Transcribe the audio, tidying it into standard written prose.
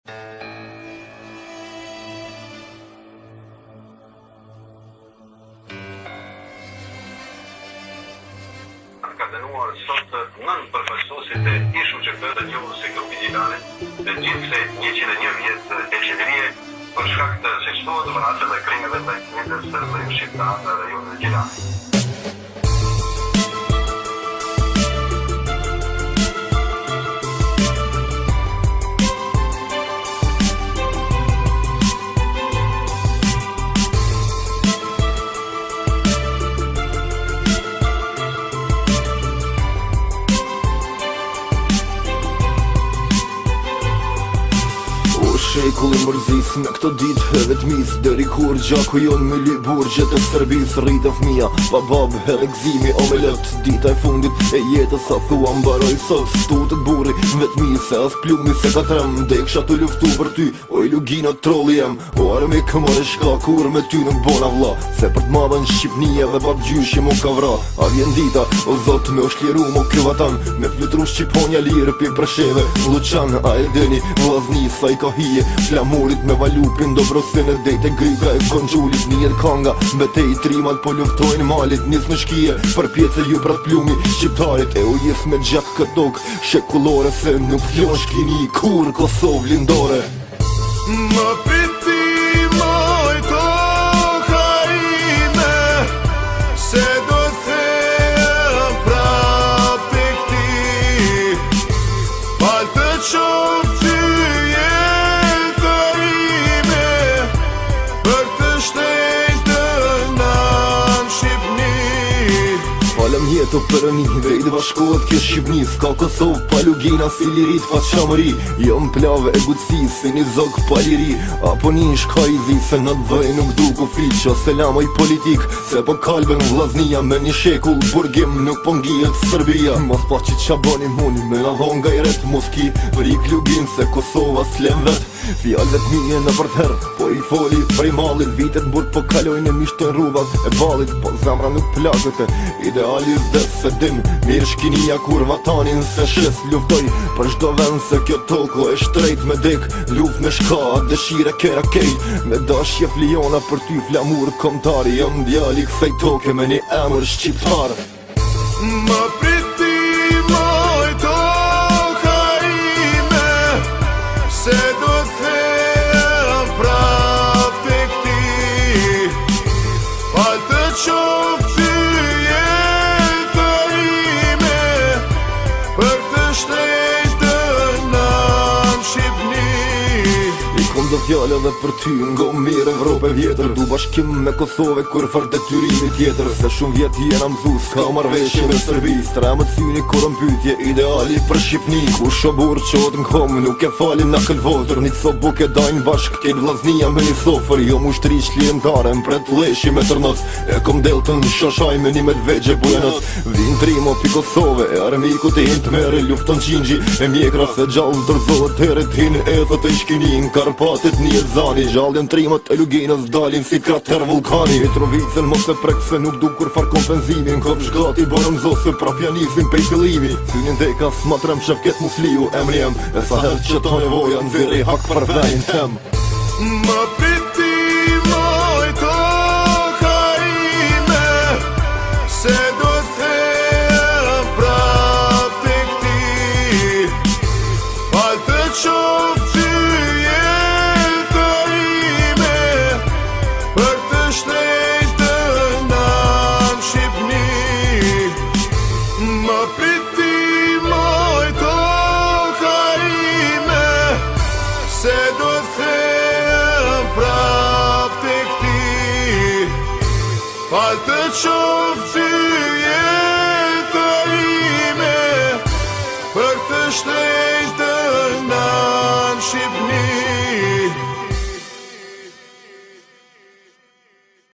Ka dënuar sot 9 përfaqësuesit e ish UÇK të njohur si grupi Gjilani, të gjithse 101 vjet e qeverie për shkak të seksuohet vrasjeve dhe krimeve ndaj fëmijëve serbë shqiptar në rajonin e Gjilanit. Shekulli mërzis me këto dit e vetmis deri kur gjaku jon me li burgjet e Serbis rritë fëmija pa bab edhe gzimi o me lëft dita e fundit e jetës sa thua mbaroj sot stutët burri vetmis se as plumi se ka trem deksha të luftu për ty o i lugina trolli jem o armi këmare shka kur me ty nuk bona vla se për t'madha në Shqipnia dhe bab gjyshi mo ka vra a vjen dita o zot me është liru mo kryvatan me flutru Shqiponja lirë pi përsheve Luçan a e deni vlazni sa i ka hije flamurit me valupin do brosin e dejt e gryka e konxullit njët kanga betej trimat po luftojnë malit nis në shkije për pjece ju prat plumi shqiptarit e u jes me gjak këtok shekullore se nuk flon shkini kur Kosovë lindore Më priti moj toka ime se do them prap te këti fal të qoftë Falem jetë o përëni, drejt bashkohet kjo Shqipni Ska Kosovë pa lugina si lirit pa qamëri Jo m'plave e gutësi si një zog pa liri Apo një shka i zi se në dhej nuk du ku fiqo Se lamaj politik se po kalben vlaznia Me një shekull burgim nuk po ngijet Serbia Mos pa që qa bani muni me na dhon nga i ret Moski vrik lugin se Kosova s'lem vet Fjallet mije në përther po i foli prej malit Vitet burg po kalojnë e mishtojnë rruvat e balit Po zamra nuk plagët e idealis dhe se din Mirë shkinia kur vatanin se shes luftoj Për shdo vend se kjo toko e shtrejt me dek Luft me shka, dëshire kera kejt Me dashje fliona për ty flamur komtari Jëm djali kësaj toke me një emër shqiptar Më priti moj toka ime se do them prap te këti fal të qoftë Do fjallë edhe për ty ngo mirë Evrope vjetër Du bashkim me Kosove kur fër detyrimi tjetër Se shumë vjet jena mzu s'ka marveshje me Serbi Stremët syni kur pytje ideali për Shqipni Ku shobur qotë n'kom nuk e falim na këllvotër Një co buk e dajnë bashk kejt vlaznia me një sofer Jo mushtri shlientare m'pret leshi me tërnoc E kom deltën shoshaj me një medvegje bujenot Vin trimo pi Kosove e armiku të hint mere lufton qingji E mjekra se gjallë dërzohet heret hin e thët e shkinin Karpat një zani, gjallën trimët e luginës dalin si krater vulkani Mitrovicën mos e prek se nuk du kur far kompenzimin Kop shgati barëm zose pra pianisin pej fillimi Synin deka s'matrem shefket musliu emri jem E sa her që ta nevoja nëziri hak për vejnë tem Më priti moj toka ime se do them prap te këti fal të qoftë se do them prap te këti fal të qoftë jeta ime për të shtrenjtë